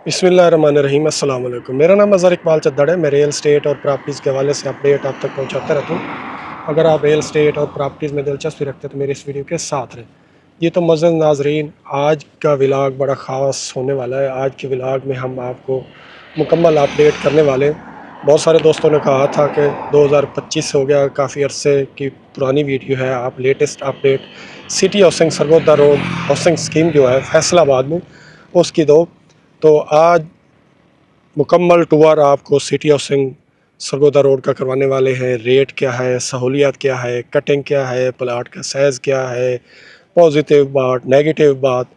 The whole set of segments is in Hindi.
बिस्मिल्लाहिर्रहमानिर्रहीम अस्सलाम वालेकुम। मेरा नाम अज़हर इकबाल चद्दड़ है। मैं रियल एस्टेट और प्रॉपर्टीज़ के हवाले से अपडेट आप तक पहुंचाता रहता हूं। अगर आप रियल एस्टेट और प्रॉपर्टीज़ में दिलचस्पी रखते हैं तो मेरे इस वीडियो के साथ रहें। ये तो मज़ीद नाज़रीन, आज का व्लॉग बड़ा ख़ास होने वाला है। आज के व्लॉग में हम आपको मुकम्मल अपडेट करने वाले हैं। बहुत सारे दोस्तों ने कहा था कि 2025 हो गया, काफ़ी अरसे की पुरानी वीडियो है, आप latest update city housing Sargodha road housing scheme जो है फैसलाबाद में उसकी दो। तो आज मुकम्मल टूर आपको सिटी हाउसिंग सरगोदा रोड का करवाने वाले हैं। रेट क्या है, सहूलियत क्या है, कटिंग क्या है, प्लाट का साइज़ क्या है, पॉजिटिव बात, नेगेटिव बात,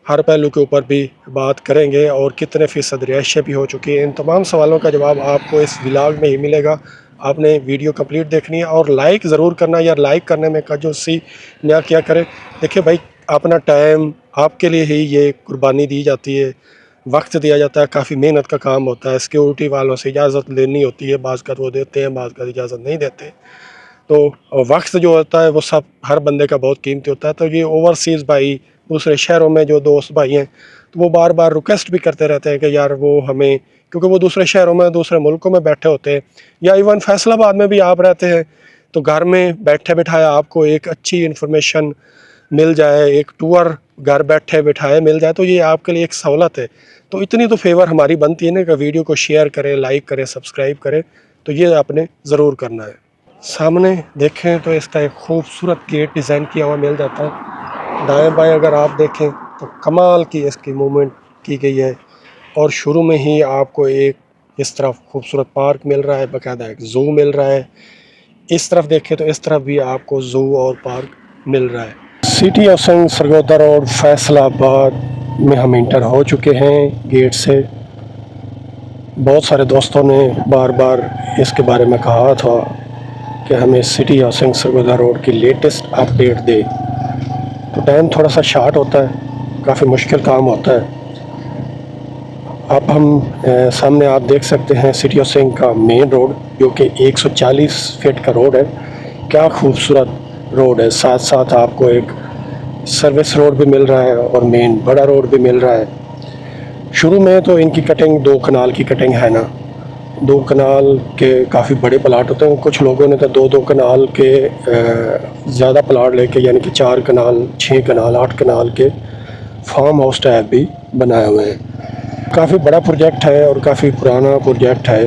हर पहलू के ऊपर भी बात करेंगे और कितने फ़ीसद रिहायशें भी हो चुकी हैं। इन तमाम सवालों का जवाब आपको इस व्लॉग में ही मिलेगा। आपने वीडियो कंप्लीट देखनी है और लाइक ज़रूर करना, या लाइक करने में का जो सी नया क्या करें। देखिए भाई, अपना टाइम आपके लिए ही ये कुर्बानी दी जाती है, वक्त दिया जाता है, काफ़ी मेहनत का काम होता है। सिक्योरिटी वालों से इजाज़त लेनी होती है, बाज़ का वो देते हैं, बाज़ का इजाज़त नहीं देते। तो वक्त जो होता है वो सब हर बंदे का बहुत कीमती होता है। तो ये ओवरसीज़ भाई, दूसरे शहरों में जो दोस्त भाई हैं, तो वो बार बार रिक्वेस्ट भी करते रहते हैं कि यार वो हमें, क्योंकि वो दूसरे शहरों में, दूसरे मुल्कों में बैठे होते हैं, या इवन फैसलाबाद में भी आप रहते हैं, तो घर में बैठे बिठाए आपको एक अच्छी इन्फॉर्मेशन मिल जाए, एक टूर घर बैठे बिठाए मिल जाए, तो ये आपके लिए एक सहूलत है। तो इतनी तो फेवर हमारी बनती है ना कि वीडियो को शेयर करें, लाइक करें, सब्सक्राइब करें। तो ये आपने ज़रूर करना है। सामने देखें तो इसका एक खूबसूरत गेट डिज़ाइन किया हुआ मिल जाता है। दाएं बाएं अगर आप देखें तो कमाल की इसकी मूवमेंट की गई है। और शुरू में ही आपको एक इस तरफ खूबसूरत पार्क मिल रहा है, बाकायदा एक ज़ू मिल रहा है। इस तरफ देखें तो इस तरफ भी आपको ज़ू और पार्क मिल रहा है। City housing Sargodha road Faisalabad में हम इंटर हो चुके हैं गेट से। बहुत सारे दोस्तों ने बार बार इसके बारे में कहा था कि हमें सिटी हाउसिंग सरगोदा रोड की लेटेस्ट अपडेट दे। तो टाइम थोड़ा सा शार्ट होता है, काफ़ी मुश्किल काम होता है। अब हम सामने आप देख सकते हैं सिटी हाउसिंग का मेन रोड, जो कि 140 फीट का रोड है। क्या खूबसूरत रोड है। साथ साथ आपको एक सर्विस रोड भी मिल रहा है और मेन बड़ा रोड भी मिल रहा है। शुरू में तो इनकी कटिंग 2 कनाल की कटिंग है ना, 2 कनाल के काफ़ी बड़े प्लाट होते हैं। कुछ लोगों ने तो 2-2 कनाल के ज़्यादा प्लाट लेके, यानी कि 4 कनाल, 6 कनाल, 8 कनाल के फार्म हाउस टाइप भी बनाए हुए हैं। काफ़ी बड़ा प्रोजेक्ट है और काफ़ी पुराना प्रोजेक्ट है।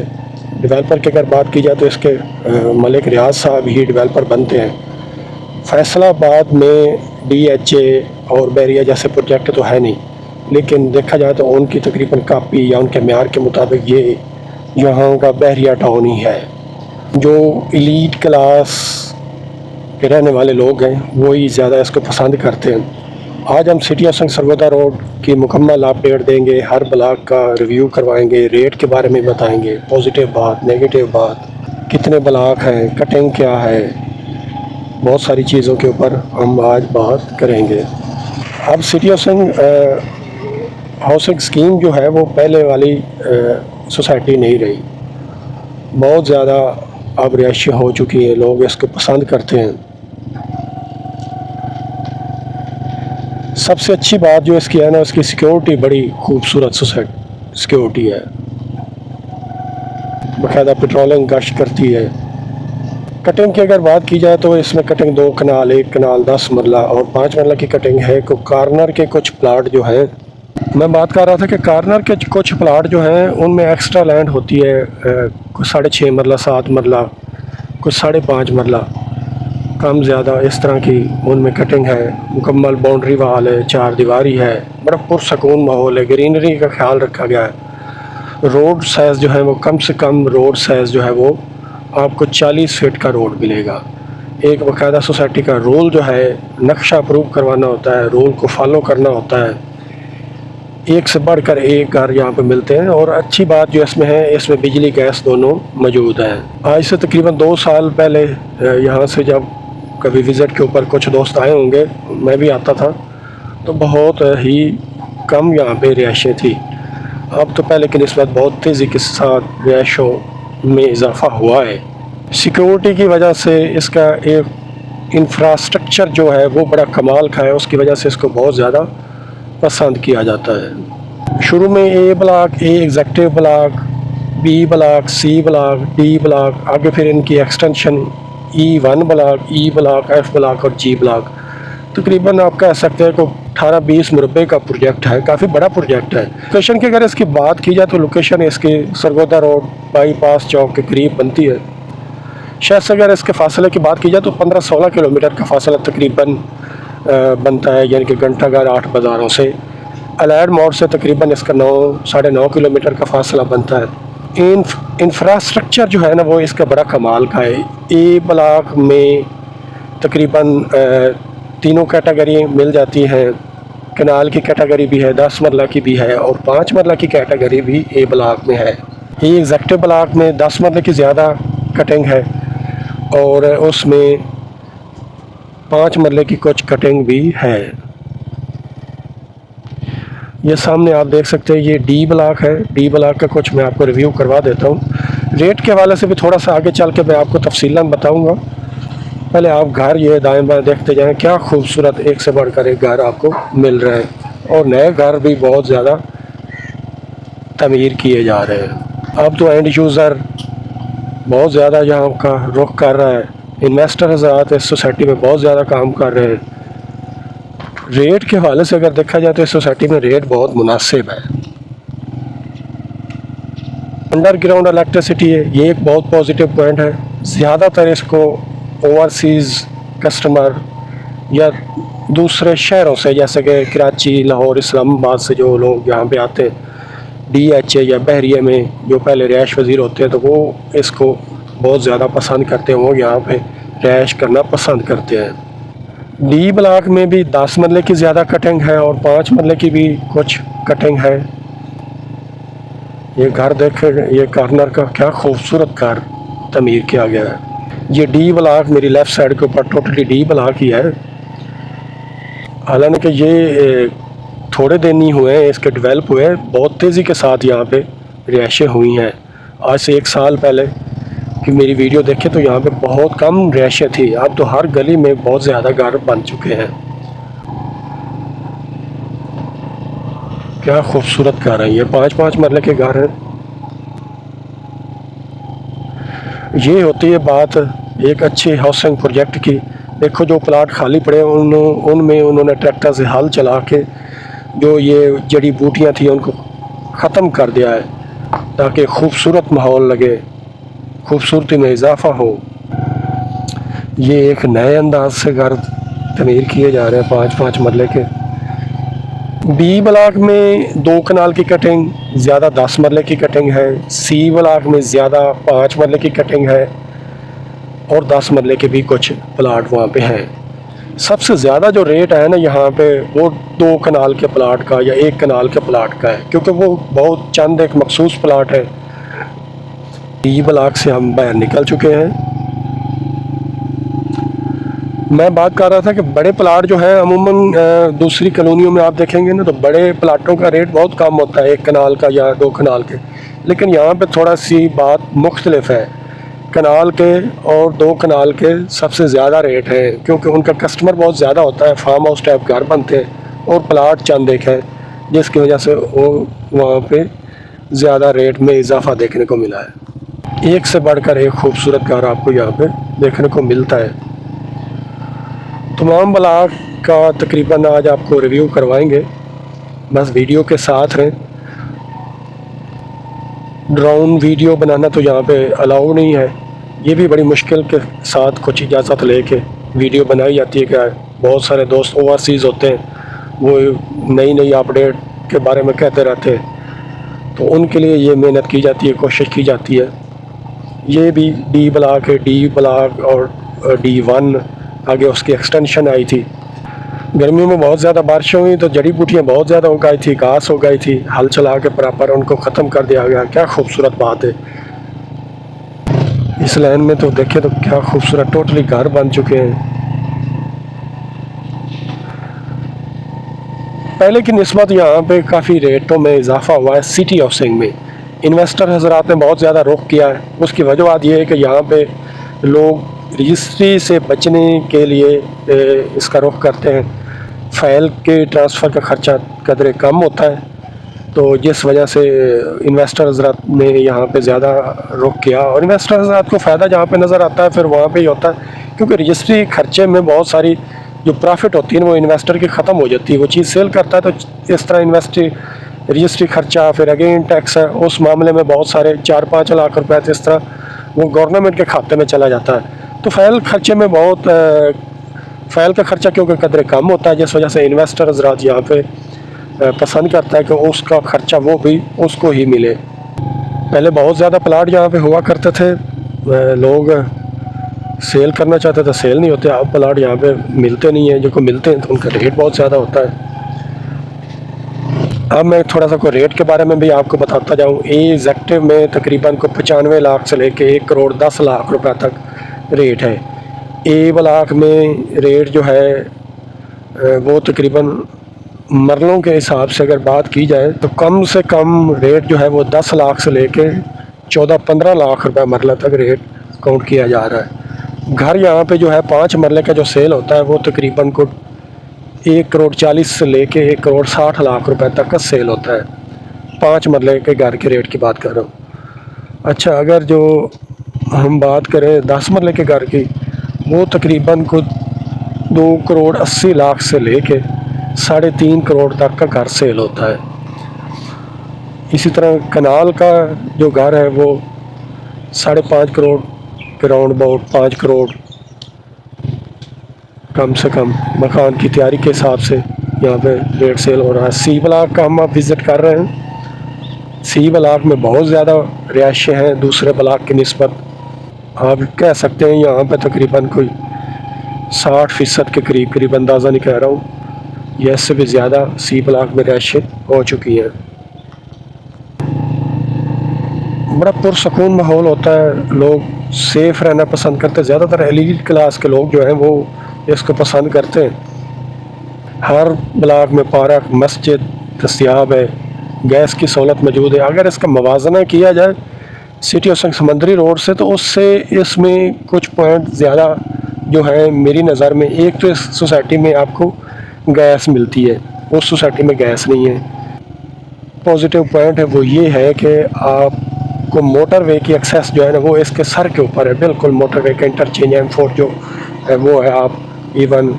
डेवलपर की अगर बात की जाए तो इसके मलिक रियाज साहब ही डेवलपर बनते हैं। फैसलाबाद में DHA और बैरिया जैसे प्रोजेक्ट तो है नहीं, लेकिन देखा जाए तो उनकी तकरीबन कापी या उनके म्यार के मुताबिक ये यहाँ का बहरिया टाउन ही है। जो एलीट क्लास के रहने वाले लोग हैं वही ज़्यादा इसको पसंद करते हैं। आज हम सिटी हाउसिंग सरगोदा रोड की मुकम्मल अपडेट देंगे, हर ब्लॉक का रिव्यू करवाएंगे, रेट के बारे में बताएंगे, पॉजिटिव बात, नेगेटिव बात, कितने ब्लॉक हैं, कटिंग क्या है, बहुत सारी चीज़ों के ऊपर हम आज बात करेंगे। अब सिटी हाउसिंग स्कीम जो है वो पहले वाली सोसाइटी नहीं रही। बहुत ज़्यादा अब रिहायशें हो चुकी हैं, लोग इसको पसंद करते हैं। सबसे अच्छी बात जो इसकी है ना, उसकी सिक्योरिटी बड़ी खूबसूरत सिक्योरिटी है। बाकायदा पेट्रोलिंग गश्त करती है। कटिंग की अगर बात की जाए तो इसमें कटिंग 2 कनाल, 1 कनाल, 10 मरला और 5 मरला की कटिंग है। को कॉर्नर के कुछ प्लाट जो हैं, मैं बात कर रहा था कि कॉर्नर के कुछ प्लाट जो हैं उनमें एक्स्ट्रा लैंड होती है, कुछ 6.5 मरला, 7 मरला, कुछ 5.5 मरला, कम ज़्यादा इस तरह की उनमें कटिंग है। मुकम्मल बाउंड्री वाल है, 4 दीवारी है, बड़ा पुरसकून माहौल है, ग्रीनरी का ख्याल रखा गया है। रोड साइज़ जो है वो कम से कम रोड साइज़ जो है वो आपको 40 फीट का रोड मिलेगा। एक बाकायदा सोसाइटी का रूल जो है नक्शा अप्रूव करवाना होता है, रूल को फॉलो करना होता है। एक से बढ़कर एक घर यहाँ पे मिलते हैं। और अच्छी बात जो इसमें है, इसमें बिजली गैस दोनों मौजूद हैं। आज से तकरीबन 2 साल पहले यहाँ से जब कभी विज़िट के ऊपर कुछ दोस्त आए होंगे, मैं भी आता था, तो बहुत ही कम यहाँ पे रिहायशें थी। अब तो पहले की निस्बत बहुत तेज़ी के साथ रिहायशों में इजाफ़ा हुआ है। सिक्योरिटी की वजह से इसका एक इंफ्रास्ट्रक्चर जो है वो बड़ा कमाल का है, उसकी वजह से इसको बहुत ज़्यादा पसंद किया जाता है। शुरू में A block, A executive block, B block, C block, D block, आगे फिर इनकी extension E1 block, E block, F block और जी ब्लॉक। तकरीबन आप कह सकते हैं को 18-20 मुरबे का प्रोजेक्ट है, काफ़ी बड़ा प्रोजेक्ट है। लोकेशन की अगर इसकी बात की जाए तो लोकेशन इसकी सरगोदा रोड बाईपास चौक के करीब बनती है। शहर से अगर इसके फासले की बात की जाए तो 15-16 किलोमीटर का फासला तकरीबन बनता है, यानी कि घंटाघर 8 बाज़ारों से। अलाइड मोड़ से तकरीबन इसका 9-9.5 किलोमीटर का फासला बनता है। इंफ्रास्ट्रक्चर जो है ना वो इसका बड़ा कमाल का है। ए ब्लॉक में तकरीबन तीनों कैटेगरी मिल जाती हैं। कनाल की कैटेगरी भी है, 10 मरला की भी है और 5 मरला की कैटेगरी भी ए ब्लॉक में है। ये एग्जेक्टिव ब्लॉक में 10 मरले की ज़्यादा कटिंग है और उसमें 5 मरले की कुछ कटिंग भी है। ये सामने आप देख सकते हैं, ये डी ब्लॉक है। डी ब्लॉक का कुछ मैं आपको रिव्यू करवा देता हूँ। रेट के हवाले से भी थोड़ा सा आगे चल के मैं आपको तफसीलन बताऊँगा। पहले आप घर ये दाएं बाएं देखते जाएं, क्या खूबसूरत एक से बढ़कर एक घर आपको मिल रहे हैं और नए घर भी बहुत ज़्यादा तमीर किए जा रहे हैं। अब तो एंड यूज़र बहुत ज़्यादा यहाँ का रुख कर रहा है। इन्वेस्टर हज़रात इस सोसाइटी में बहुत ज़्यादा काम कर रहे हैं। रेट के हवाले से अगर देखा जाए तो इस सोसाइटी में रेट बहुत मुनासिब है। अंडरग्राउंड इलेक्ट्रिसिटी है, ये एक बहुत पॉजिटिव पॉइंट है। ज़्यादातर इसको ओवरसीज़ कस्टमर या दूसरे शहरों से जैसे कि कराची, लाहौर, इस्लामाबाद से जो लोग यहाँ पे आते हैं DHA या बहरिया में जो पहले रैश वज़ीर होते हैं तो वो इसको बहुत ज़्यादा पसंद करते हैं, वो यहाँ पे रैश करना पसंद करते हैं। डी ब्लॉक में भी 10 मरले की ज़्यादा कटिंग है और 5 मरले की भी कुछ कटिंग है। ये घर देखें, ये कॉर्नर का क्या खूबसूरत घर तमीर किया गया है। ये डी ब्लॉक मेरी लेफ़्ट साइड के ऊपर टोटली डी ब्लॉक ही है। हालांकि ये थोड़े दिन ही हुए हैं इसके डेवलप हुए, बहुत तेज़ी के साथ यहाँ पे रिहाइशें हुई हैं। आज से 1 साल पहले कि मेरी वीडियो देखे तो यहाँ पे बहुत कम रिहाइशें थी, अब तो हर गली में बहुत ज़्यादा घर बन चुके हैं। क्या खूबसूरत घर है, ये 5-5 मरले के घर हैं। ये होती है बात एक अच्छे हाउसिंग प्रोजेक्ट की। देखो जो प्लाट खाली पड़े उनमें उन्होंने ट्रैक्टर से हल चला के जो ये जड़ी बूटियाँ थी उनको ख़त्म कर दिया है ताकि खूबसूरत माहौल लगे, खूबसूरती में इजाफ़ा हो। ये एक नए अंदाज से घर तमीर किए जा रहे हैं 5-5 मरले के। बी ब्लॉक में 2 कनाल की कटिंग, ज़्यादा 10 मरले की कटिंग है। सी ब्लॉक में ज़्यादा 5 मरले की कटिंग है और 10 मरले के भी कुछ प्लाट वहाँ पे हैं। सबसे ज़्यादा जो रेट है ना यहाँ पे वो 2 कनाल के प्लाट का या 1 कनाल के प्लाट का है, क्योंकि वो बहुत चंद एक मखसूस प्लाट है। डी ब्लॉक से हम बाहर निकल चुके हैं। मैं बात कर रहा था कि बड़े प्लाट जो है अमूमन दूसरी कॉलोनियों में आप देखेंगे ना तो बड़े प्लाटों का रेट बहुत कम होता है, 1 कनाल का या 2 कनाल के। लेकिन यहाँ पे थोड़ा सी बात मुख्तलिफ है, कनाल के और 2 कनाल के सबसे ज़्यादा रेट है क्योंकि उनका कस्टमर बहुत ज़्यादा होता है। फार्म हाउस टाइप घर बनते हैं और प्लाट चंद एक है जिसकी वजह से वो वहाँ पे ज़्यादा रेट में इजाफा देखने को मिला है। एक से बढ़कर एक खूबसूरत घर आपको यहाँ पे देखने को मिलता है। तमाम ब्लॉक का तकरीबन आज आपको रिव्यू करवाएंगे, बस वीडियो के साथ रहें। ड्रोन वीडियो बनाना तो यहाँ पे अलाउ नहीं है, ये भी बड़ी मुश्किल के साथ कुछ इजाज़त लेके वीडियो बनाई जाती है। क्या बहुत सारे दोस्त ओवरसीज़ होते हैं, वो नई अपडेट के बारे में कहते रहते हैं, तो उनके लिए ये मेहनत की जाती है, कोशिश की जाती है। ये भी डी ब्लॉक है, डी ब्लॉक और D1 आगे उसकी एक्सटेंशन आई थी। गर्मियों में बहुत ज़्यादा बारिशें हुई तो जड़ी बूटियाँ बहुत ज़्यादा हो गई थी, घास हो गई थी, हल चला के प्रॉपर उनको ख़त्म कर दिया गया। क्या खूबसूरत बात है। इस लाइन में तो देखे तो क्या खूबसूरत टोटली घर बन चुके हैं। पहले की निस्बत यहाँ पे काफ़ी रेटों में इजाफा हुआ है। सिटी हाउसिंग में इन्वेस्टर हज़रात ने बहुत ज़्यादा रुख किया है। उसकी वजह ये है कि यहाँ पे लोग रजिस्ट्री से बचने के लिए इसका रुख करते हैं। फ़ाइल के ट्रांसफ़र का ख़र्चा कदरे कम होता है तो जिस वजह से इन्वेस्टर हज़रात ने यहाँ पे ज़्यादा रुख किया, और इन्वेस्टर हज़रात को फ़ायदा जहाँ पे नज़र आता है फिर वहाँ पे ही होता है, क्योंकि रजिस्ट्री खर्चे में बहुत सारी जो प्रॉफिट होती है वो इन्वेस्टर की ख़त्म हो जाती है। वो चीज़ सेल करता है तो इस तरह रजिस्ट्री खर्चा, फिर अगेन टैक्स है, उस मामले में बहुत सारे 4-5 लाख रुपए तो इस तरह वो गवर्नमेंट के खाते में चला जाता है। तो फ़ाइल खर्चे में बहुत फ़ाइल का खर्चा क्योंकि कदर कम होता है, जिस वजह से इन्वेस्टर हज़रात यहाँ पे पसंद करता है कि उसका खर्चा वो भी उसको ही मिले। पहले बहुत ज़्यादा प्लाट यहाँ पे हुआ करते थे, लोग सेल करना चाहते थे, सेल नहीं होते। अब प्लाट यहाँ पे मिलते नहीं हैं, जो को मिलते हैं तो उनका रेट बहुत ज़्यादा होता है। अब मैं थोड़ा सा कोई रेट के बारे में भी आपको बताता जाऊँ। एग्जेक्टिव में तकरीबन को 95 लाख से लेके 1 करोड़ 10 लाख रुपए तक रेट है। ए ब्लॉक में रेट जो है वो तकरीबन मरलों के हिसाब से अगर बात की जाए तो कम से कम रेट जो है वो 10 लाख से लेके 14-15 लाख रुपए मरला तक रेट काउंट किया जा रहा है। घर यहाँ पे जो है 5 मरले का जो सेल होता है वो तकरीबन को 1 करोड़ 40 से लेके 1 करोड़ 60 लाख रुपए तक का सेल होता है। 5 मरले के घर के रेट की बात कर रहा हूँ। अच्छा, अगर जो हम बात करें 10 मरले के घर की, वो तकरीबन को 2 करोड़ 80 लाख से लेके 3.5 करोड़ तक का घर सेल होता है। इसी तरह कनाल का जो घर है वो 5.5 करोड़ के राउंड अबाउट 5 करोड़ कम से कम मकान की तैयारी के हिसाब से यहाँ पे रेट सेल हो रहा है। सी ब्लॉक का हम अब विज़िट कर रहे हैं। सी ब्लॉक में बहुत ज़्यादा रिहायशें हैं दूसरे ब्लॉक की निस्बत। आप कह सकते हैं यहाँ पे तकरीबन कोई 60% के करीब अंदाज़ा नहीं कह रहा हूँ, या इससे भी ज़्यादा सी ब्लॉक में रिहायशें हो चुकी हैं। बड़ा पुरसकून माहौल होता है, लोग सेफ़ रहना पसंद करते हैं। ज़्यादातर एलीट क्लास के लोग जो हैं वो इसको पसंद करते हैं। हर ब्लॉक में पार्क, मस्जिद दस्तयाब है, गैस की सहूलत मौजूद है। अगर इसका मवाजना किया जाए सिटी ऑफ समंदरी रोड से तो उससे इसमें कुछ पॉइंट ज़्यादा जो है मेरी नज़र में। एक तो इस सोसाइटी में आपको गैस मिलती है, उस सोसाइटी में गैस नहीं है। पॉजिटिव पॉइंट है वो ये है कि आपको मोटरवे की एक्सेस जो है ना वो इसके सर के ऊपर है, बिल्कुल मोटरवे का इंटरचेंज M4 जो है वो है। आप इवन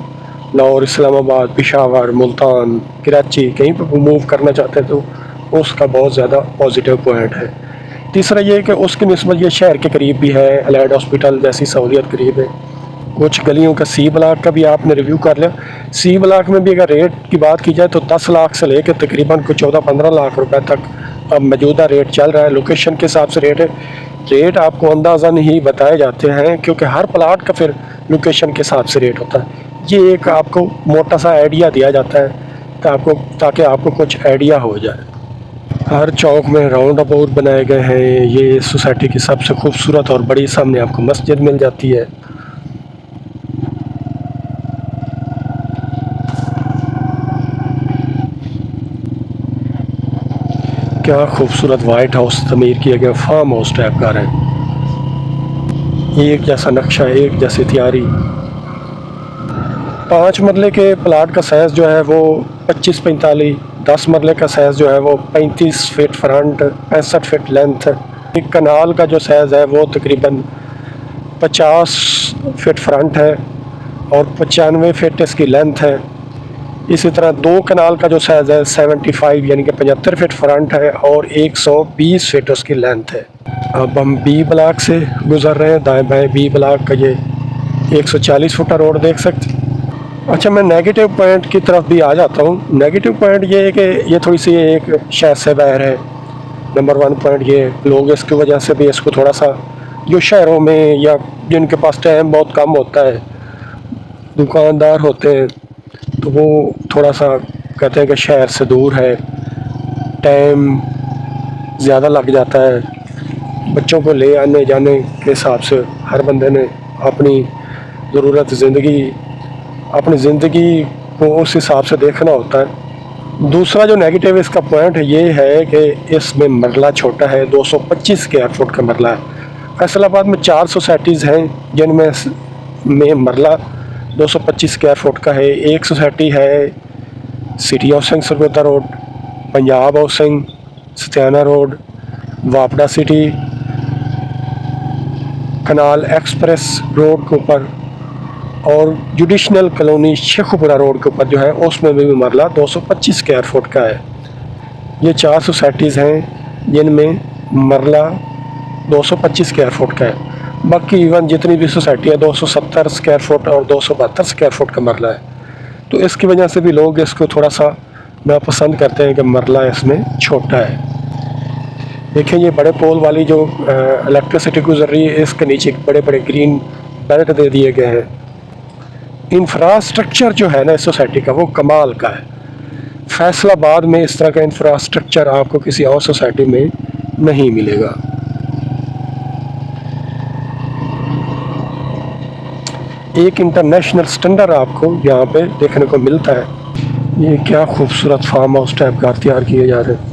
लाहौर, इस्लामाबाद, पेशावर, मुल्तान, कराची कहीं पर मूव करना चाहते हैं तो उसका बहुत ज़्यादा पॉजिटिव पॉइंट है। तीसरा ये कि उसकी निस्बत ये शहर के करीब भी है, एलाइड हॉस्पिटल जैसी सहूलियत करीब है। कुछ गलियों का सी ब्लॉक का भी आपने रिव्यू कर लिया। सी ब्लॉक में भी अगर रेट की बात की जाए तो 10 लाख से लेकर तकरीबन को 14-15 लाख रुपए तक अब मौजूदा रेट चल रहा है। लोकेशन के हिसाब से रेट है। रेट आपको अंदाज़ा नहीं बताए जाते हैं क्योंकि हर प्लाट का फिर लोकेशन के हिसाब से रेट होता है। ये एक आपको मोटा सा आइडिया दिया जाता है ताकि आपको कुछ आइडिया हो जाए। हर चौक में राउंड अबाउट बनाए गए हैं। ये सोसाइटी की सबसे खूबसूरत और बड़ी, सामने आपको मस्जिद मिल जाती है। क्या खूबसूरत वाइट हाउस तमीर किया गया, फार्म हाउस टाइप का है। एक जैसा नक्शा, एक जैसी तैयारी। 5 मरले के प्लाट का साइज़ जो है वो 25-45, 10 मरले का साइज़ जो है वो 35 फीट फ्रंट, 65 फीट लेंथ। एक कनाल का जो साइज़ है वो तकरीबन 50 फीट फ्रंट है और 95 फीट इसकी लेंथ है। इसी तरह 2 कनाल का जो साइज़ है 75 यानी कि 75 फीट फ्रंट है और 120 फीट उसकी लेंथ है। अब हम बी ब्लॉक से गुज़र रहे हैं। दाएं बाएं बी ब्लॉक का ये 140 फुट रोड देख सकते हैं। अच्छा, मैं नेगेटिव पॉइंट की तरफ भी आ जाता हूँ। नेगेटिव पॉइंट ये है कि ये थोड़ी सी एक शहर से बाहर है। नंबर 1 पॉइंट ये, लोग इसकी वजह से भी इसको थोड़ा सा, जो शहरों में या जिनके पास टाइम बहुत कम होता है, दुकानदार होते हैं, तो वो थोड़ा सा कहते हैं कि शहर से दूर है, टाइम ज़्यादा लग जाता है। बच्चों को ले आने जाने के हिसाब से हर बंदे ने अपनी ज़रूरत अपनी ज़िंदगी को उस हिसाब से देखना होता है। दूसरा जो नेगेटिव इसका पॉइंट है ये है कि इसमें मरला छोटा है, 225 स्क्वायर फुट का मरला है। फैसलाबाद में 4 सोसाइटीज़ हैं जिनमें मरला 225 स्क्वायर फुट का है। एक सोसाइटी है city of Sargodha road, Punjab housing, Satiana road, वापडा सिटी, कनाल एक्सप्रेस रोड के ऊपर और जुडिशनल कॉलोनी शेखुपुरा रोड के ऊपर जो है उसमें भी मरला 225 स्क्वायर फुट का है। ये 4 सोसाइटीज़ हैं जिनमें मरला 225 स्क्वायर फुट का है। बाकी इवन जितनी भी सोसाइटी है 270 स्क्वायर फुट और 272 स्क्वायर फुट का मरला है। तो इसकी वजह से भी लोग इसको थोड़ा सा नापसंद करते हैं कि मरला इसमें छोटा है। देखिए ये बड़े पोल वाली जो इलेक्ट्रिसिटी गुजर रही है, इसके नीचे बड़े बड़े ग्रीन बेल्ट दे दिए गए हैं। इंफ्रास्ट्रक्चर जो है ना इस सोसाइटी का वो कमाल का है। फैसलाबाद में इस तरह का इंफ्रास्ट्रक्चर आपको किसी और सोसाइटी में नहीं मिलेगा। एक इंटरनेशनल स्टैंडर्ड आपको यहाँ पे देखने को मिलता है। ये क्या खूबसूरत फार्म हाउस टाइप का तैयार किए जा रहे हैं।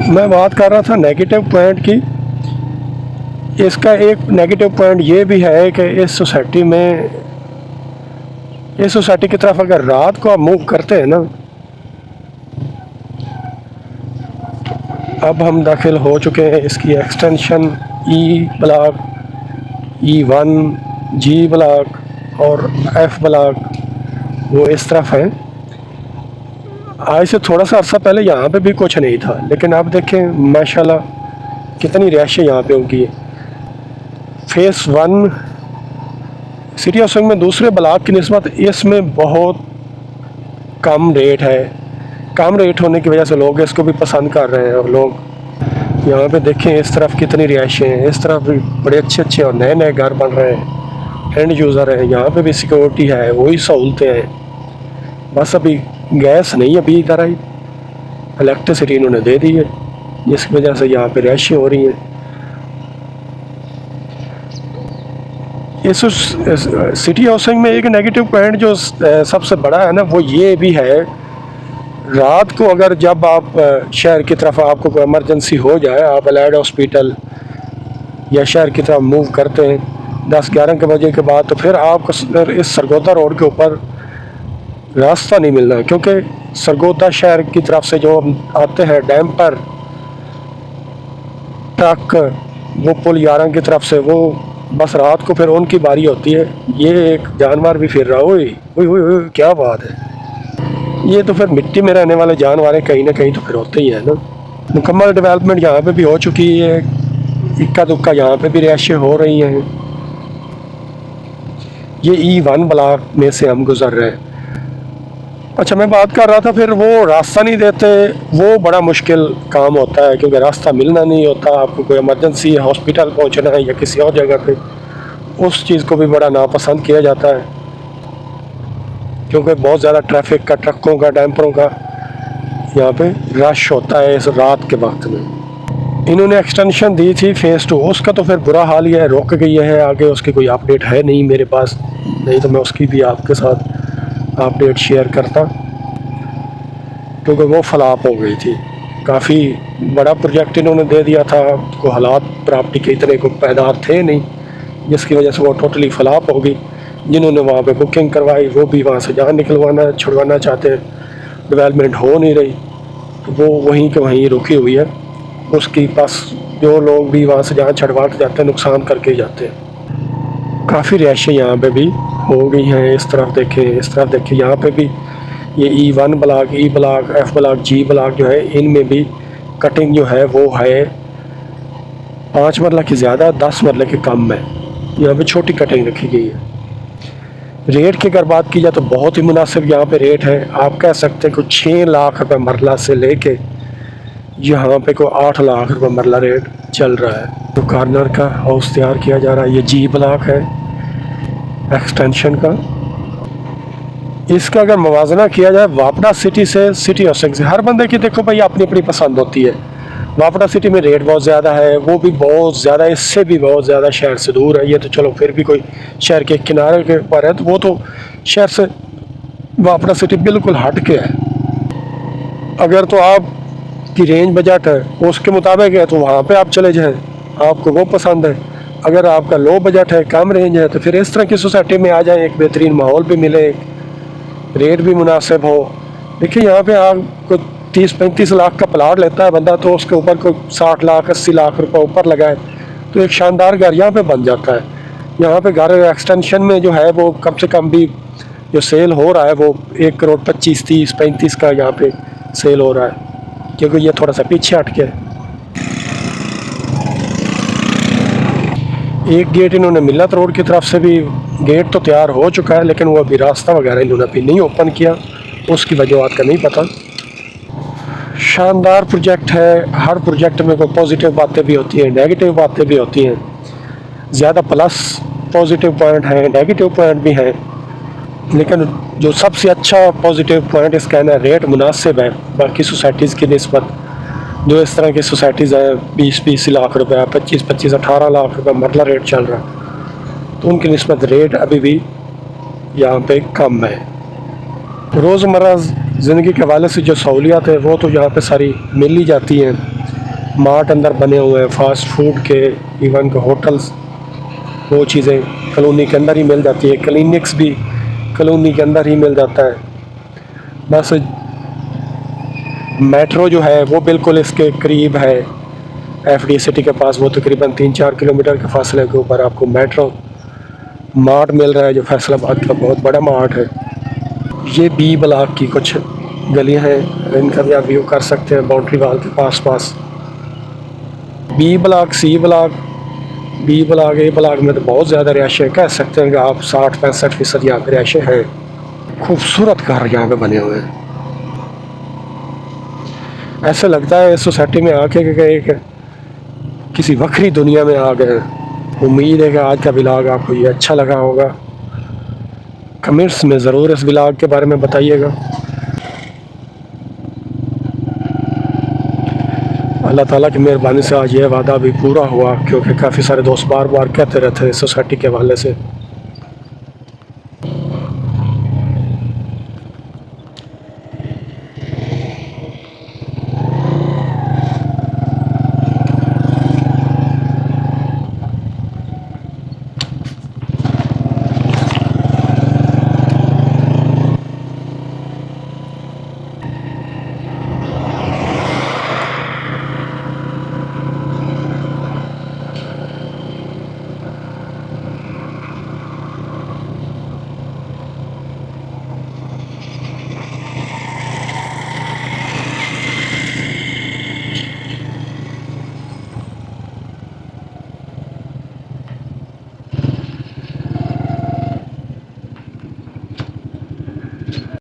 मैं बात कर रहा था नेगेटिव पॉइंट की। इसका एक नेगेटिव पॉइंट ये भी है कि इस सोसाइटी की तरफ अगर रात को आप मूव करते हैं ना, अब हम दाखिल हो चुके हैं इसकी एक्सटेंशन ई ब्लॉक, E1, जी ब्लॉक और F ब्लॉक वो इस तरफ है। आज से थोड़ा सा अर्सा पहले यहाँ पे भी कुछ नहीं था, लेकिन आप देखें माशाल्लाह कितनी रिहाइशें यहाँ पे होंगी। फेस 1 सिटी हाउसिंग में दूसरे ब्लॉक की निस्बत इसमें बहुत कम रेट है। कम रेट होने की वजह से लोग इसको भी पसंद कर रहे हैं। और लोग यहाँ पे देखें इस तरफ कितनी रिहाइशें हैं, इस तरफ भी बड़े अच्छे अच्छे और नए नए घर बन रहे हैं। एंड यूज़र है, यहाँ पे भी सिक्योरिटी है, वही सहूलतें हैं। बस अभी गैस नहीं अभी इधर आई, इलेक्ट्रिसिटी इन्होंने दे दी है, जिसकी वजह से यहाँ पे रिहाइशें हो रही हैं। इस सिटी हाउसिंग में एक नेगेटिव पॉइंट जो सबसे बड़ा है ना, वो ये भी है, रात को अगर जब आप शहर की तरफ आपको कोई इमरजेंसी हो जाए, आप एलाइड हॉस्पिटल या शहर की तरफ मूव करते हैं 10-11 के बजे के बाद, तो फिर आपको इस सरगोदा रोड के ऊपर रास्ता नहीं मिलना, क्योंकि सरगोदा शहर की तरफ से जो आते हैं डैम्पर ट्रक, वो पुल 11 की तरफ से, वो बस रात को फिर उनकी बारी होती है। ये एक जानवर भी फिर रहा, ओए ओए ओए क्या बात है। ये तो फिर मिट्टी में रहने वाले जानवर कहीं ना कहीं तो फिर होते ही है ना। मुकम्मल डेवलपमेंट यहाँ पे भी हो चुकी है, इक्का दुक्का यहाँ पे भी रिहाइशें हो रही हैं। ये E1 ब्लॉक में से हम गुजर रहे हैं। अच्छा, मैं बात कर रहा था, फिर वो रास्ता नहीं देते, वो बड़ा मुश्किल काम होता है, क्योंकि रास्ता मिलना नहीं होता। आपको कोई इमरजेंसी है, हॉस्पिटल पहुंचना है या किसी और जगह पे, उस चीज़ को भी बड़ा नापसंद किया जाता है, क्योंकि बहुत ज़्यादा ट्रैफिक का, ट्रकों का, डैम्परों का यहाँ पे रश होता है इस रात के वक्त में। इन्होंने एक्सटेंशन दी थी फेज़ 2, उसका तो फिर बुरा हाल ही है, रुक गई है। आगे उसकी कोई अपडेट है नहीं मेरे पास, नहीं तो मैं उसकी भी आपके साथ अपडेट शेयर करता, क्योंकि वो फ्लॉप हो गई थी। काफ़ी बड़ा प्रोजेक्ट इन्होंने दे दिया था, को हालात प्रॉपर्टी के इतने को पैदार थे नहीं, जिसकी वजह से वो टोटली फ्लॉप हो गई। जिन्होंने वहाँ पे बुकिंग करवाई वो भी वहाँ से जान निकलवाना छुड़वाना चाहते हैं, डेवलपमेंट हो नहीं रही, तो वो वहीं के वहीं रुकी हुई है। उसकी पास जो लोग भी वहाँ से जान छड़वा के जाते हैं, नुकसान करके जाते हैं। काफ़ी रिहाइशें यहाँ पे भी हो गई हैं। इस तरफ देखें, इस तरफ देखें, यहाँ पे भी ये E1 block, E block, F block, G block जो है, इनमें भी कटिंग जो है वो है 5 मरला की ज़्यादा, 10 मरले की कम है। यहाँ पे छोटी कटिंग रखी गई है। रेट की अगर बात की जाए तो बहुत ही मुनासिब यहाँ पे रेट है। आप कह सकते हैं कि 6 लाख रुपए मरला से लेके यहाँ पे को 8 लाख रुपए मरला रेट चल रहा है। तो कॉर्नर का हाउस तैयार किया जा रहा है। ये G ब्लॉक है, एक्सटेंशन का। इसका अगर मुवाजना किया जाए वापडा सिटी से सिटी ऑफ सिक्स, हर बंदे की देखो भाई अपनी अपनी पसंद होती है। वापडा सिटी में रेट बहुत ज़्यादा है, वो भी बहुत ज़्यादा, इससे भी बहुत ज़्यादा शहर से दूर है। ये तो चलो फिर भी कोई शहर के किनारे के ऊपर है, तो वो तो शहर से वापडा सिटी बिल्कुल हट के है। अगर तो आपकी रेंज बजट है उसके मुताबिक है तो वहाँ पे आप चले जाएं, आपको वो पसंद है। अगर आपका लो बजट है, कम रेंज है, तो फिर इस तरह की सोसाइटी में आ जाएं, एक बेहतरीन माहौल भी मिले, रेट भी मुनासिब हो। देखिए यहाँ पे आपको 30-35 लाख का प्लाट लेता है बंदा, तो उसके ऊपर कोई 60 लाख 80 लाख रुपए ऊपर लगाए तो एक शानदार घर यहाँ पे बन जाता है। यहाँ पे घर एक्सटेंशन में जो है वो कम से कम भी जो सेल हो रहा है वो 1 करोड़ 25 30 35 का यहाँ पे सेल हो रहा है, क्योंकि ये थोड़ा सा पीछे हट के। एक गेट इन्होंने मिल्लत रोड की तरफ से भी, गेट तो तैयार हो चुका है लेकिन वो अभी रास्ता वगैरह इन्होंने अभी नहीं ओपन किया, उसकी वजूहत का नहीं पता। शानदार प्रोजेक्ट है। हर प्रोजेक्ट में कोई पॉजिटिव बातें भी होती हैं, नेगेटिव बातें भी होती हैं। ज़्यादा प्लस पॉजिटिव पॉइंट हैं, नेगेटिव पॉइंट भी हैं, लेकिन जो सबसे अच्छा पॉजिटिव पॉइंट इसका है ना, रेट मुनासिब है बाकी सोसाइटीज़ की निस्बत। जो इस तरह की सोसाइटीज़ हैं 20-20 लाख रुपया, 25-25 18 लाख रुपया मरला रेट चल रहा है, तो उनकी निस्बत रेट अभी भी यहाँ पे कम है। रोज़मर्रा ज़िंदगी के हवाले से जो सहूलियात है वो तो यहाँ पे सारी मिल ही जाती हैं। मार्ट अंदर बने हुए हैं, फास्ट फूड के, इवन के होटल्स, वो चीज़ें कॉलोनी के अंदर ही मिल जाती है। क्लिनिक्स भी कॉलोनी के अंदर ही मिल जाता है। बस मेट्रो जो है वो बिल्कुल इसके करीब है, एफडी सिटी के पास, वो तकरीबन 3-4 किलोमीटर के फासले के ऊपर आपको मेट्रो मार्ट मिल रहा है, जो फैसलाबाद का बहुत बड़ा मार्ट है। ये बी ब्लॉक की कुछ गलियां हैं, इनका भी आप व्यू कर सकते हैं बाउंड्री वाल के पास। B block, C block, B block, A block में तो बहुत ज़्यादा रिहायशें, कह सकते हैं कि आप 60-65% यहाँ पर रिहायशें हैं। खूबसूरत घर यहाँ पे बने हुए हैं। ऐसा लगता है इस सोसाइटी में आके कि एक किसी वक्री दुनिया में आ गए। उम्मीद है कि आज का व्लॉग आपको ये अच्छा लगा होगा। कमेंट्स में ज़रूर इस व्लॉग के बारे में बताइएगा। अल्लाह ताला की मेहरबानी से आज ये वादा भी पूरा हुआ, क्योंकि काफ़ी सारे दोस्त बार बार कहते रहते हैं सोसाइटी के हवाले से।